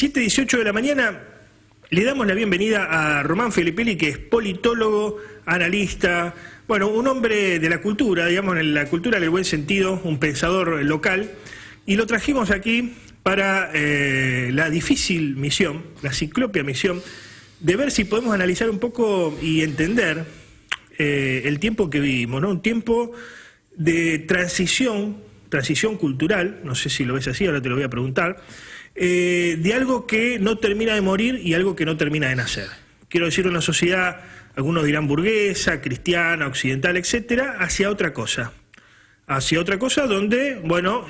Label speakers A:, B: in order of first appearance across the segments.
A: 7:18 de la mañana, le damos la bienvenida a Román Filippelli, que es politólogo, analista, bueno, un hombre de la cultura, digamos, en la cultura en el buen sentido, un pensador local, y lo trajimos aquí para la difícil misión, la ciclopia misión, de ver si podemos analizar un poco y entender el tiempo que vivimos, ¿no? Un tiempo de transición cultural, no sé si lo ves así, ahora te lo voy a preguntar, de algo que no termina de morir y algo que no termina de nacer. Quiero decir, una sociedad, algunos dirán burguesa, cristiana, occidental, etcétera, hacia otra cosa. Hacia otra cosa donde, bueno,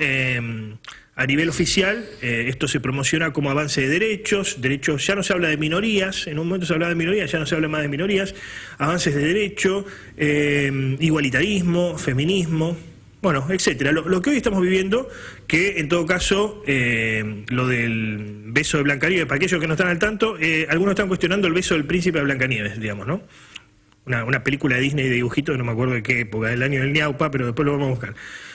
A: a nivel oficial, esto se promociona como avance de derechos, ya no se habla de minorías, en un momento se hablaba de minorías, ya no se habla más de minorías, avances de derecho, igualitarismo, feminismo, bueno, etcétera. Lo que hoy estamos viviendo, que en todo caso, lo del beso de Blancanieves, para aquellos que no están al tanto, algunos están cuestionando el beso del príncipe de Blancanieves, digamos, ¿no? Una película de Disney de dibujitos, no me acuerdo de qué época, del año del ñaupa, pero después lo vamos a buscar.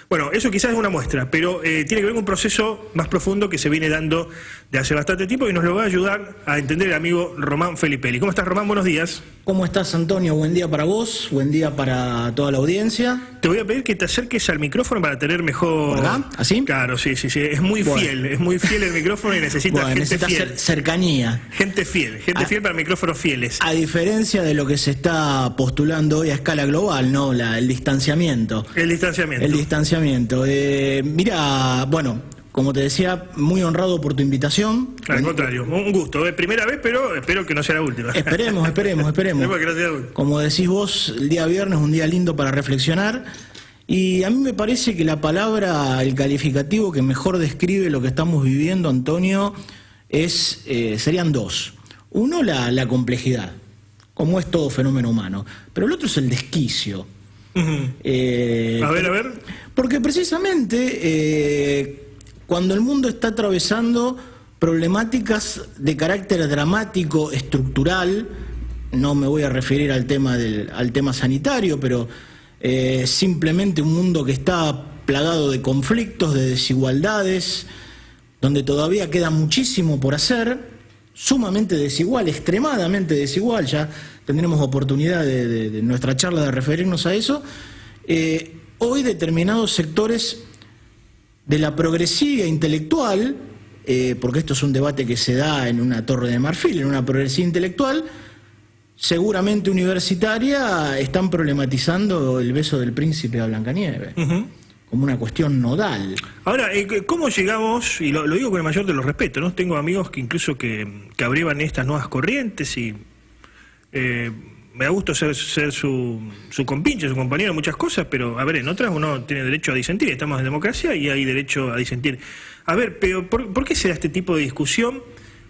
A: Bueno, eso quizás es una muestra, pero tiene que ver con un proceso más profundo que se viene dando de hace bastante tiempo y nos lo va a ayudar a entender el amigo Román Filippelli. ¿Cómo estás, Román? Buenos días.
B: ¿Cómo estás, Antonio? Buen día para vos, buen día para toda la audiencia.
A: Te voy a pedir que te acerques al micrófono para tener mejor...
B: ¿Por acá? ¿Así?
A: Claro, sí. Es muy fiel el micrófono y necesita gente fiel.
B: Cercanía.
A: Gente fiel para micrófonos fieles.
B: A diferencia de lo que se está postulando hoy a escala global, ¿no? El distanciamiento.
A: El distanciamiento.
B: Mira, bueno, como te decía, muy honrado por tu invitación.
A: Al contrario, un gusto. Primera vez, pero espero que no sea la última.
B: Esperemos. Como decís vos, el día viernes es un día lindo para reflexionar. Y a mí me parece que la palabra, el calificativo que mejor describe lo que estamos viviendo, Antonio, serían dos. Uno, la complejidad, como es todo fenómeno humano. Pero el otro es el desquicio.
A: A ver.
B: Porque precisamente cuando el mundo está atravesando problemáticas de carácter dramático, estructural, no me voy a referir al tema sanitario, pero simplemente un mundo que está plagado de conflictos, de desigualdades, donde todavía queda muchísimo por hacer, sumamente desigual, extremadamente desigual, ya tendremos oportunidad de nuestra charla de referirnos a eso. Hoy determinados sectores de la progresía intelectual, porque esto es un debate que se da en una torre de marfil, en una progresía intelectual, seguramente universitaria, están problematizando el beso del príncipe a Blancanieves, como una cuestión nodal. Ahora,
A: ¿cómo llegamos? Y lo digo con el mayor de los respetos, ¿no? Tengo amigos que incluso que abrevan estas nuevas corrientes y me da gusto ser su compinche, su compañero en muchas cosas, pero a ver, en otras uno tiene derecho a disentir, estamos en democracia y hay derecho a disentir. A ver, pero ¿por qué se da este tipo de discusión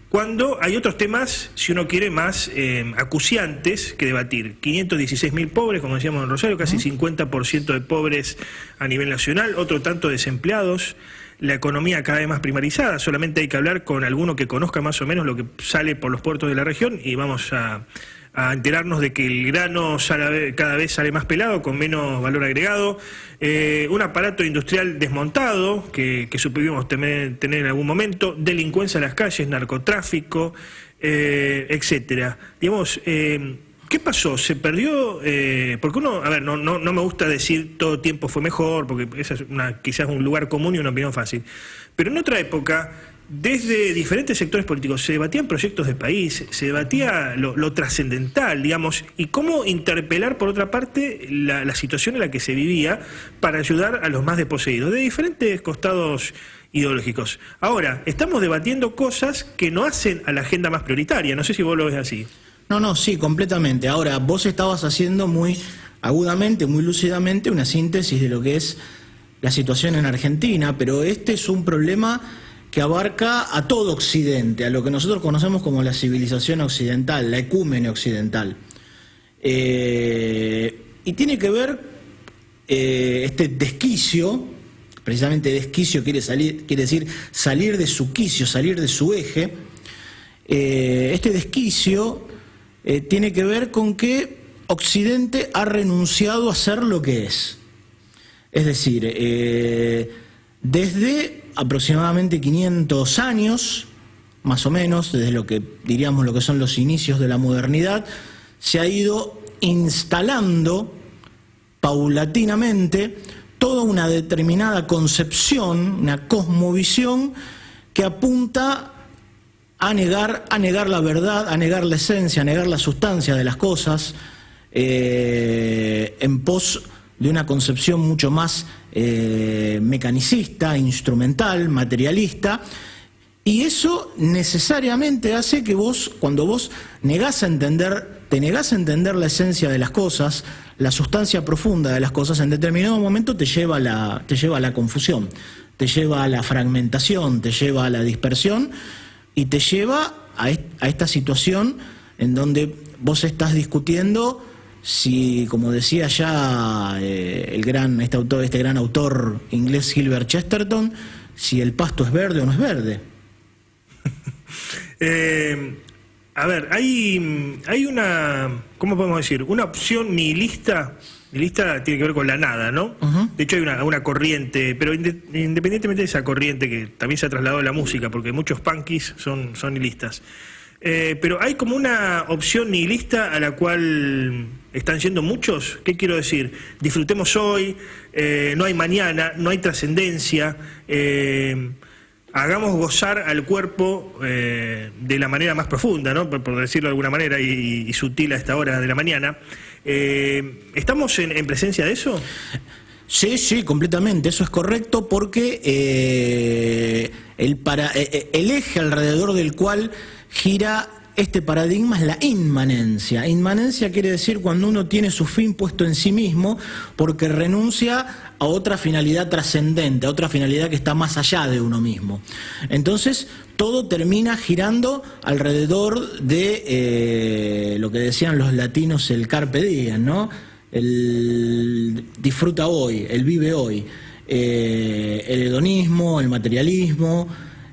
A: cuando hay otros temas, si uno quiere, más acuciantes que debatir? 516.000 pobres, como decíamos en Rosario, casi 50% de pobres a nivel nacional, otro tanto desempleados, la economía cada vez más primarizada, solamente hay que hablar con alguno que conozca más o menos lo que sale por los puertos de la región y vamos a enterarnos de que el grano cada vez sale más pelado, con menos valor agregado, un aparato industrial desmontado, que supimos tener en algún momento, delincuencia en las calles, narcotráfico, etcétera. Digamos, ¿qué pasó? ¿Se perdió? Porque uno, a ver, no me gusta decir todo tiempo fue mejor, porque esa es quizás un lugar común y una opinión fácil. Pero en otra época, desde diferentes sectores políticos se debatían proyectos de país, se debatía lo trascendental, digamos, y cómo interpelar, por otra parte, la situación en la que se vivía para ayudar a los más desposeídos, de diferentes costados ideológicos. Ahora, estamos debatiendo cosas que no hacen a la agenda más prioritaria, no sé si vos lo ves así.
B: No, sí, completamente. Ahora, vos estabas haciendo muy agudamente, muy lúcidamente, una síntesis de lo que es la situación en Argentina, pero este es un problema que abarca a todo Occidente, a lo que nosotros conocemos como la civilización occidental, la ecúmene occidental. Y tiene que ver este desquicio, precisamente desquicio quiere decir salir de su quicio, salir de su eje. Este desquicio tiene que ver con que Occidente ha renunciado a ser lo que es. Es decir, desde aproximadamente 500 años, más o menos, desde lo que diríamos lo que son los inicios de la modernidad, se ha ido instalando paulatinamente toda una determinada concepción, una cosmovisión que apunta a negar la verdad, a negar la esencia, a negar la sustancia de las cosas, en pos de una concepción mucho más mecanicista, instrumental, materialista. Y eso necesariamente hace que vos, cuando vos te negás a entender la esencia de las cosas, la sustancia profunda de las cosas, en determinado momento te lleva a la confusión, te lleva a la fragmentación, te lleva a la dispersión y te lleva a esta situación en donde vos estás discutiendo si, como decía ya este gran autor inglés Gilbert Chesterton, si el pasto es verde o no es verde.
A: A ver, hay una, ¿cómo podemos decir? Una opción nihilista. Nihilista tiene que ver con la nada, ¿no? Uh-huh. De hecho hay una corriente, pero independientemente de esa corriente que también se ha trasladado a la música, porque muchos punkis son nihilistas. Pero hay como una opción nihilista a la cual están yendo muchos. ¿Qué quiero decir? Disfrutemos hoy, no hay mañana, no hay trascendencia, hagamos gozar al cuerpo de la manera más profunda, ¿no? Por decirlo de alguna manera, y sutil a esta hora de la mañana. ¿Estamos en presencia de eso?
B: Sí, completamente, eso es correcto, porque el eje alrededor del cual gira este paradigma es la inmanencia. Inmanencia quiere decir cuando uno tiene su fin puesto en sí mismo porque renuncia a otra finalidad trascendente, a otra finalidad que está más allá de uno mismo. Entonces, todo termina girando alrededor de lo que decían los latinos, el carpe diem, ¿no? El disfruta hoy, el vive hoy, el hedonismo, el materialismo,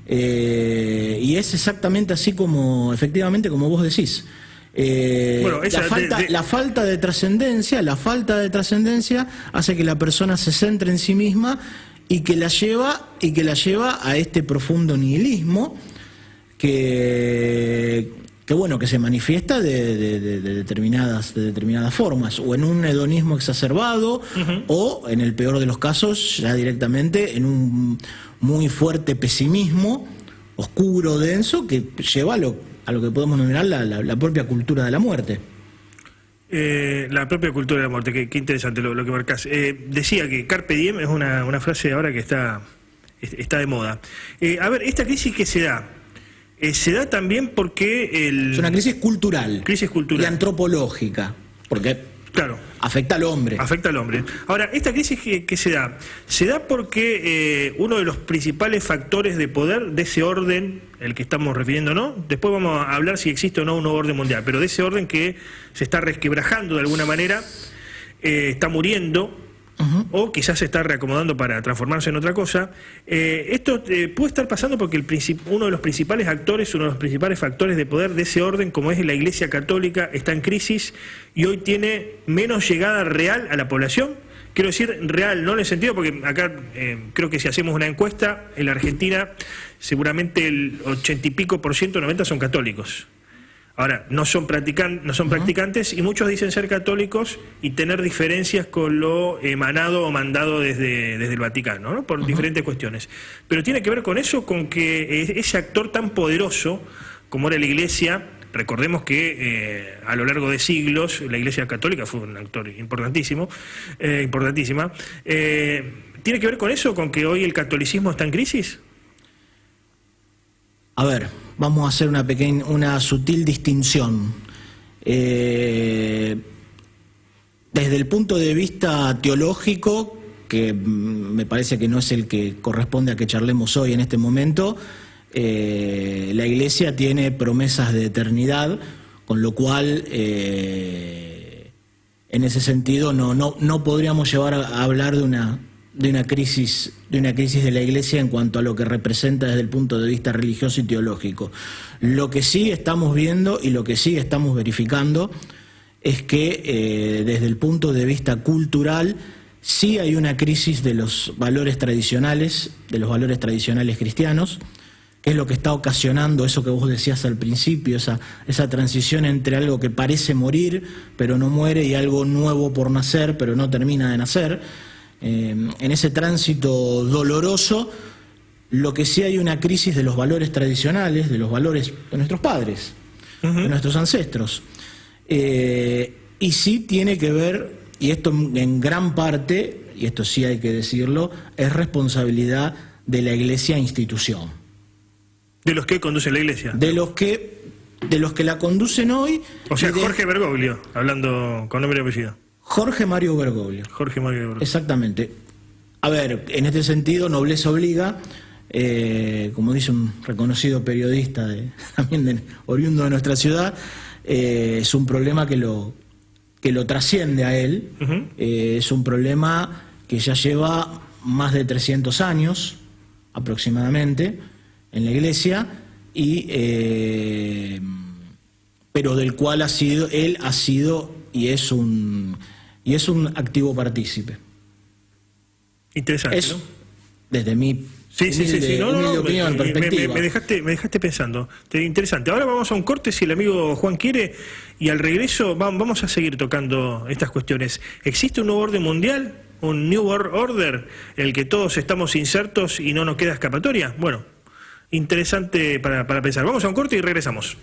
B: y es exactamente así como, efectivamente, como vos decís. Bueno, la falta de trascendencia hace que la persona se centre en sí misma y que la lleva a este profundo nihilismo que se manifiesta de determinadas formas, o en un hedonismo exacerbado, uh-huh, o en el peor de los casos ya directamente en un muy fuerte pesimismo oscuro, denso, que lleva a lo que podemos denominar la propia cultura de la muerte.
A: La propia cultura de la muerte, qué interesante lo que marcás. Decía que Carpe Diem es una frase ahora que está de moda. A ver, esta crisis que se da también porque
B: es una crisis cultural y antropológica, porque
A: claro,
B: afecta al hombre.
A: Ahora, esta crisis que se da porque uno de los principales factores de poder de ese orden, el que estamos refiriéndonos, después vamos a hablar si existe o no un nuevo orden mundial, pero de ese orden que se está resquebrajando de alguna manera, está muriendo, uh-huh, o quizás se está reacomodando para transformarse en otra cosa. Esto puede estar pasando porque uno de los principales actores, uno de los principales factores de poder de ese orden, como es la Iglesia Católica, está en crisis y hoy tiene menos llegada real a la población. Quiero decir real, no en el sentido, porque acá creo que si hacemos una encuesta, en la Argentina seguramente el 80 y pico %, 90% son católicos. Ahora, no son practicantes, y muchos dicen ser católicos y tener diferencias con lo emanado o mandado desde el Vaticano, ¿no? Por diferentes cuestiones. Pero tiene que ver con eso, con que ese actor tan poderoso como era la Iglesia, recordemos que a lo largo de siglos la Iglesia Católica fue un actor importantísima, ¿tiene que ver con eso, con que hoy el catolicismo está en crisis?
B: A ver, vamos a hacer una sutil distinción. Desde el punto de vista teológico, que me parece que no es el que corresponde a que charlemos hoy en este momento, la Iglesia tiene promesas de eternidad, con lo cual, en ese sentido, no podríamos llevar a hablar de una crisis de la Iglesia en cuanto a lo que representa desde el punto de vista religioso y teológico. Lo que sí estamos viendo y lo que sí estamos verificando es que desde el punto de vista cultural sí hay una crisis de los valores tradicionales cristianos, qué es lo que está ocasionando eso que vos decías al principio, esa transición entre algo que parece morir, pero no muere, y algo nuevo por nacer, pero no termina de nacer. En ese tránsito doloroso, lo que sí hay una crisis de los valores tradicionales, de los valores de nuestros padres, de nuestros ancestros. Y sí tiene que ver, y esto en gran parte, y esto sí hay que decirlo, es responsabilidad de la Iglesia institución.
A: ¿De los que conducen la Iglesia?
B: De los que la conducen hoy.
A: O sea, Jorge Bergoglio, hablando con nombre y apellido.
B: Jorge Mario Bergoglio.
A: Jorge Mario Bergoglio.
B: Exactamente. A ver, en este sentido, nobleza obliga, como dice un reconocido periodista también oriundo de nuestra ciudad, es un problema que lo trasciende a él. Es un problema que ya lleva más de 300 años aproximadamente en la Iglesia, pero del cual él ha sido y es un activo partícipe.
A: Interesante,
B: Eso,
A: ¿no?
B: desde mi humilde opinión, perspectiva.
A: Me dejaste pensando. Interesante. Ahora vamos a un corte, si el amigo Juan quiere, y al regreso vamos a seguir tocando estas cuestiones. ¿Existe un nuevo orden mundial? ¿Un New World Order en el que todos estamos insertos y no nos queda escapatoria? Bueno, interesante para pensar. Vamos a un corte y regresamos.